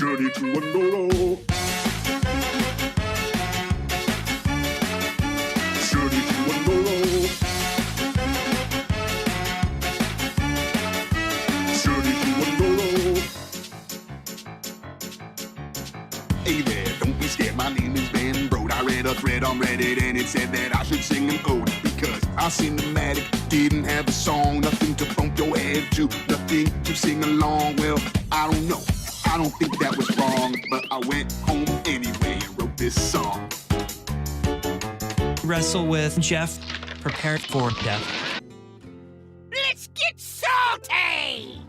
Journey to Andorra. Journey to Andorra. Journey to Andorra. Hey there, don't be scared, my name is Ben Brode. I read a thread on Reddit and it said that I should sing an ode because I cinematic didn't have a song, nothing to bump your head to, nothing to sing along. Well, I don't know, I don't think that was wrong, but I went home anyway and wrote this song. Wrestle with Jeff, prepare for death. Let's get salty! Hey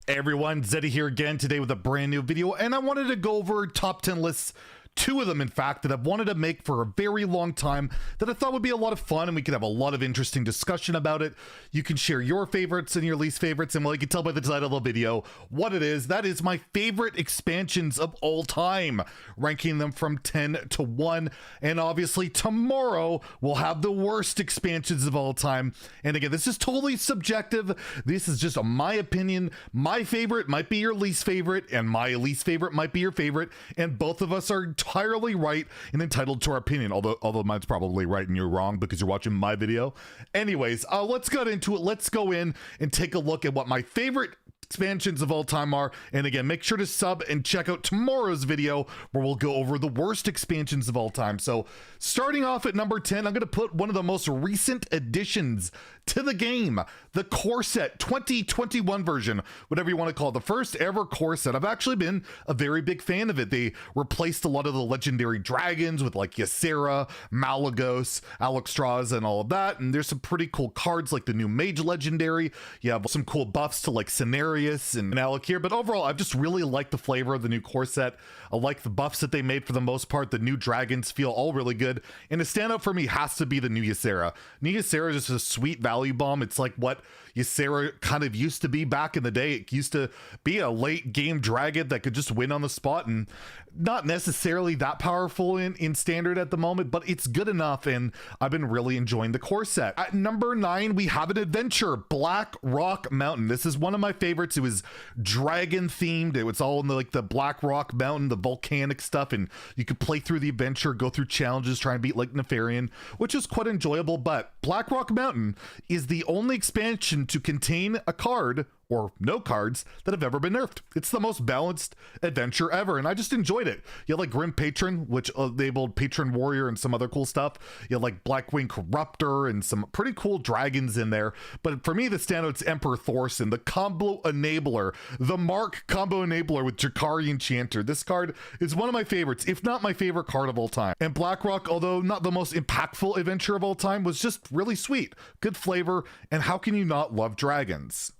everyone, Zeddy here again today with a brand new video, and I wanted to go over top 10 lists, two of them in fact, that I've wanted to make for a very long time that I thought would be a lot of fun and we could have a lot of interesting discussion about it. You can share your favorites and your least favorites, and well, you can tell by the title of the video what it is. That is my favorite expansions of all time, ranking them from 10 to 1, and obviously tomorrow we'll have the worst expansions of all time. And again, this is totally subjective. This is just my opinion. My favorite might be your least favorite, and my least favorite might be your favorite, and both of us are entirely right and entitled to our opinion, although mine's probably right and you're wrong because you're watching my video. Anyways, let's get into it. Let's go in and take a look at what my favorite expansions of all time are. And again, make sure to sub and check out tomorrow's video where we'll go over the worst expansions of all time. So starting off at number 10, I'm going to put one of the most recent additions to the game, the core set 2021 version, whatever you want to call it, the first ever core set. I've actually been a very big fan of it. They replaced a lot of the legendary dragons with like Ysera, Malagos, Alexstrasza, and all of that. And there's some pretty cool cards like the new Mage Legendary. You have some cool buffs to like Cenarius and Alec here. But overall, I've just really liked the flavor of the new core set. I like the buffs that they made for the most part. The new dragons feel all really good. And a standout for me has to be the new Ysera. New Ysera is just a sweet value bomb. It's like what Ysera kind of used to be back in the day. It used to be a late game dragon that could just win on the spot, and not necessarily that powerful in standard at the moment, but it's good enough, and I've been really enjoying the core set. At number 9, we have an adventure, Black Rock Mountain. This is one of my favorites. It was dragon themed. It was all in the Black Rock Mountain, the volcanic stuff, and you could play through the adventure, go through challenges, try and beat like Nefarian, which is quite enjoyable. But Black Rock Mountain is the only expansion to contain a card or no cards that have ever been nerfed. It's the most balanced adventure ever, and I just enjoyed it. You had like Grim Patron, which enabled Patron Warrior and some other cool stuff. You had like Blackwing Corruptor and some pretty cool dragons in there. But for me, the standout's Emperor Thorson, the combo enabler, the Mark combo enabler with Jakari Enchanter. This card is one of my favorites, if not my favorite card of all time. And BlackRock, although not the most impactful adventure of all time, was just really sweet, good flavor, and how can you not love dragons?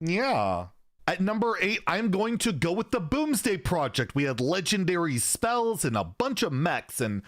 Yeah. At number 8, I'm going to go with the Boomsday Project. We had legendary spells and a bunch of mechs, and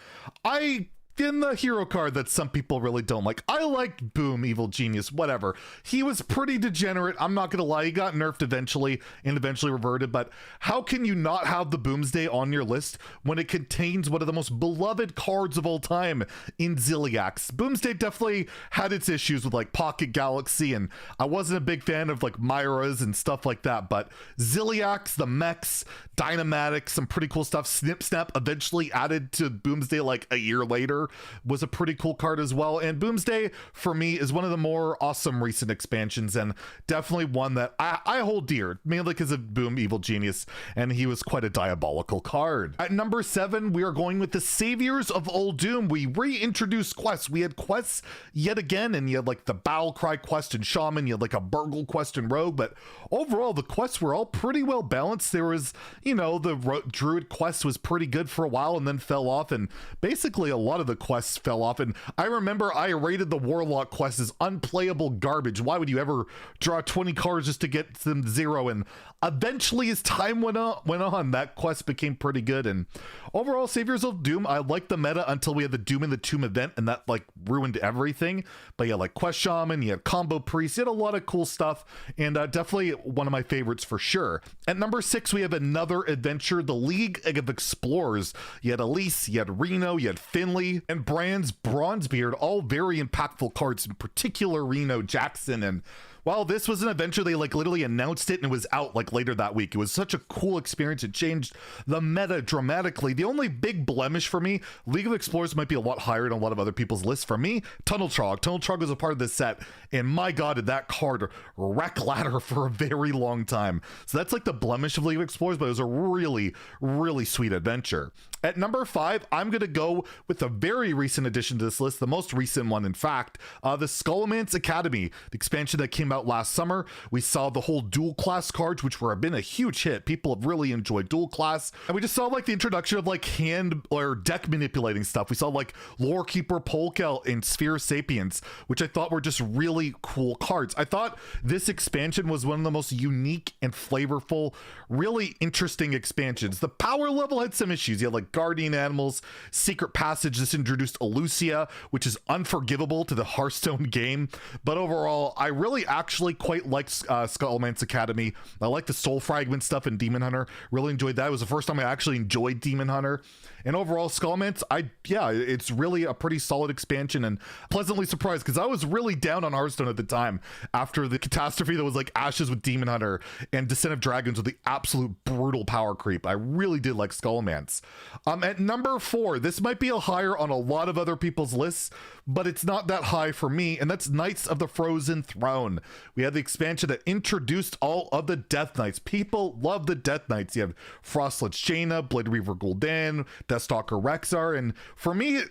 in the hero card that some people really don't like. I liked Boom, Evil Genius, whatever. He was pretty degenerate, I'm not gonna lie. He got nerfed eventually and eventually reverted, but how can you not have the Boomsday on your list when it contains one of the most beloved cards of all time in Ziliax? Boomsday definitely had its issues with like Pocket Galaxy, and I wasn't a big fan of like Myra's and stuff like that, but Ziliax, the mechs, Dynamatic, some pretty cool stuff. Snip Snap eventually added to Boomsday like a year later, was a pretty cool card as well. And Boomsday for me is one of the more awesome recent expansions, and definitely one that I hold dear, mainly because of Boom Evil Genius, and he was quite a diabolical card. At number 7, we are going with the Saviors of Old Doom. We reintroduced quests. We had quests yet again, and you had like the Battle Cry quest and Shaman, you had like a Burgle quest and Rogue, but overall the quests were all pretty well balanced. There was, you know, the Druid quest was pretty good for a while and then fell off, and basically a lot of the quests fell off. And I remember I rated the Warlock quest as unplayable garbage. Why would you ever draw 20 cards just to get them 0? And eventually as time went on, that quest became pretty good. And overall, Saviors of Doom, I liked the meta until we had the Doom in the Tomb event, and that like ruined everything. But yeah, like Quest Shaman, you had Combo Priest, you had a lot of cool stuff, and definitely one of my favorites for sure. At number 6, we have another adventure, the League of Explorers. You had Elise, you had Reno, you had Finley, and Brand's Bronzebeard, all very impactful cards, in particular Reno, Jackson, and While this was an adventure, they like literally announced it and it was out like later that week. It was such a cool experience. It changed the meta dramatically. The only big blemish for me, League of Explorers might be a lot higher than a lot of other people's lists. For me, Tunnel Trog. Tunnel Trog was a part of this set, and my god, did that card wreck ladder for a very long time. So that's like the blemish of League of Explorers, but it was a really, really sweet adventure. At number 5, I'm going to go with a very recent addition to this list, the most recent one, in fact, the Skullman's Academy, the expansion that came out last summer. We saw the whole dual class cards, which were been a huge hit. People have really enjoyed dual class. And we just saw like the introduction of like hand or deck manipulating stuff. We saw like Lore Keeper Polka and Sphere Sapiens, which I thought were just really cool cards. I thought this expansion was one of the most unique and flavorful, really interesting expansions. The power level had some issues. You had like Guardian Animals, Secret Passage. This introduced Elusia, which is unforgivable to the Hearthstone game. But overall, I really actually quite liked Skullman's Academy. I like the Soul Fragment stuff in Demon Hunter. Really enjoyed that. It was the first time I actually enjoyed Demon Hunter. And overall, Skullman's, it's really a pretty solid expansion, and pleasantly surprised because I was really down on Hearthstone at the time after the catastrophe that was like Ashes with Demon Hunter and Descent of Dragons with the absolute brutal power creep. I really did like Skullman's. At number 4, this might be a higher on a lot of other people's lists, but it's not that high for me, and that's Knights of the Frozen Throne. We had the expansion that introduced all of the Death Knights. People love the Death Knights. You have Frostlich Jaina, Blade Reaver Gul'dan, Deathstalker Rexar, and for me,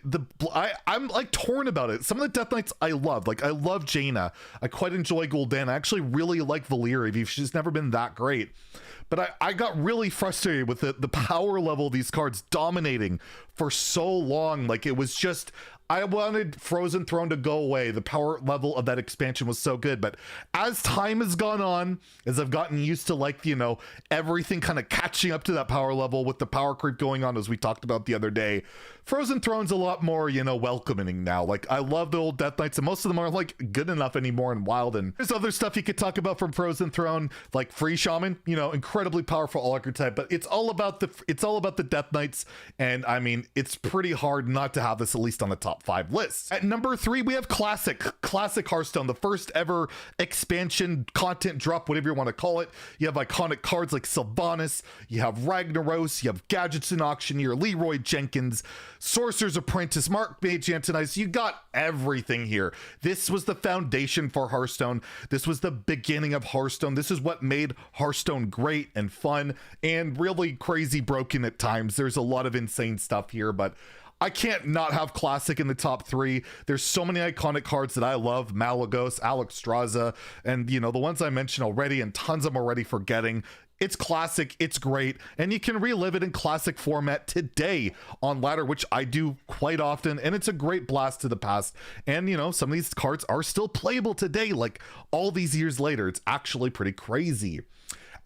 I'm like torn about it. Some of the Death Knights I love. Like, I love Jaina. I quite enjoy Gul'dan. I actually really like Valyria. She's never been that great. But I got really frustrated with the power level of these cards dominating for so long. Like, it was just, I wanted Frozen Throne to go away. The power level of that expansion was so good. But as time has gone on, as I've gotten used to, like, you know, everything kind of catching up to that power level with the power creep going on, as we talked about the other day, Frozen Throne's a lot more, you know, welcoming now. Like, I love the old Death Knights, and most of them aren't like good enough anymore and wild. And there's other stuff you could talk about from Frozen Throne, like Free Shaman, you know, incredibly powerful all archetype. But it's all about the Death Knights, and I mean, it's pretty hard not to have this at least on the top 5 lists. At number 3, we have Classic Hearthstone, the first ever expansion content drop, whatever you want to call it. You have iconic cards like Sylvanas, you have Ragnaros, you have Gadgets in Auctioneer, Leroy Jenkins, Sorcerer's Apprentice, Mark Mage Antonice. You got everything here. This was the foundation for Hearthstone. This was the beginning of Hearthstone. This is what made Hearthstone great and fun and really crazy broken at times. There's a lot of insane stuff here, but I can't not have Classic in the top 3. There's so many iconic cards that I love. Malagos, Alexstrasza, and, you know, the ones I mentioned already, and tons I'm already forgetting. It's classic, it's great, and you can relive it in classic format today on ladder, which I do quite often, and it's a great blast to the past. And, you know, some of these cards are still playable today, like all these years later. It's actually pretty crazy.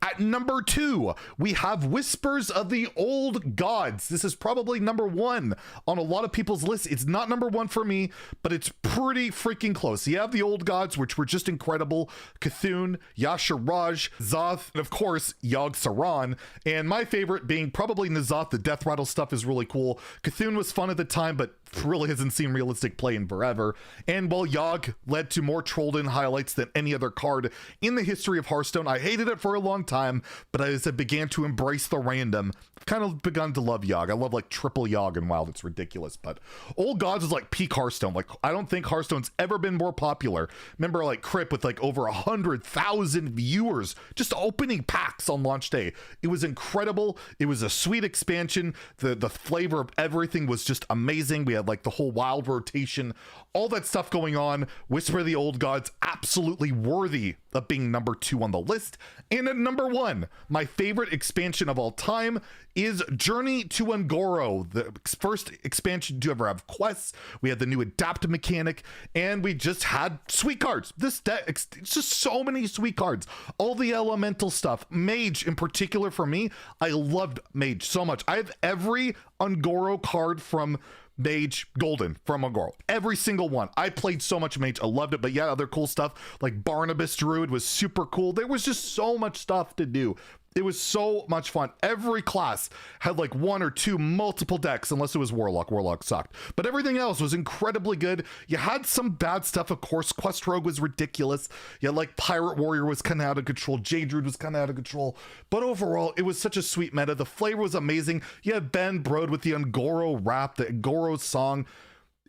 At number 2, we have Whispers of the Old Gods. This is probably number 1 on a lot of people's lists. It's not number 1 for me, but it's pretty freaking close. You have the Old Gods, which were just incredible. C'Thun, Yasharaj, Zoth, and of course, Yogg Saron. And my favorite being probably N'Zoth. The Death Rattle stuff is really cool. C'Thun was fun at the time, but really hasn't seen realistic play in forever. And while Yogg led to more trolled-in highlights than any other card in the history of Hearthstone, I hated it for a long time, but as I began to embrace the random, I've kind of begun to love Yogg. I love like triple Yogg and Wild. It's ridiculous, but Old Gods is like peak Hearthstone. Like, I don't think Hearthstone's ever been more popular. Remember like Crip with like over 100,000 viewers just opening packs on launch day. It was incredible. It was a sweet expansion. The flavor of everything was just amazing. We had like the whole wild rotation, all that stuff going on. Whisper of the Old Gods, absolutely worthy of being number 2 on the list. And at number 1, my favorite expansion of all time is Journey to Un'Goro, the first expansion to ever have quests. We had the new adapt mechanic, and we just had sweet cards. This deck, it's just so many sweet cards. All the elemental stuff, Mage in particular for me, I loved Mage so much. I have every Un'Goro card from Mage Golden from Un'Goro. Every single one. I played so much Mage. I loved it. But yeah, other cool stuff like Barnabas Druid was super cool. There was just so much stuff to do. It was so much fun. Every class had like one or two multiple decks, unless it was Warlock. Warlock sucked. But everything else was incredibly good. You had some bad stuff, of course. Quest Rogue was ridiculous. You had like Pirate Warrior was kind of out of control. Jade Druid was kind of out of control. But overall, it was such a sweet meta. The flavor was amazing. You had Ben Brode with the Ungoro rap, the Ungoro song.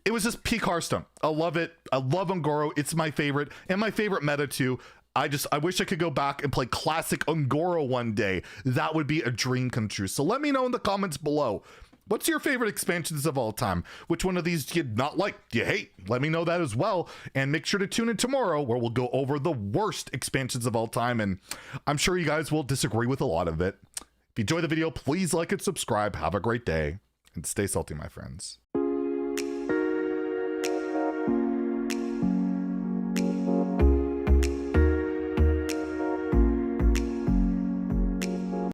It was just peak Hearthstone. I love it. I love Ungoro. It's my favorite, and my favorite meta too. I wish I could go back and play classic Ungoro one day. That would be a dream come true. So let me know in the comments below. What's your favorite expansions of all time? Which one of these do you not like? Do you hate? Let me know that as well. And make sure to tune in tomorrow where we'll go over the worst expansions of all time. And I'm sure you guys will disagree with a lot of it. If you enjoyed the video, please like and subscribe. Have a great day and stay salty, my friends.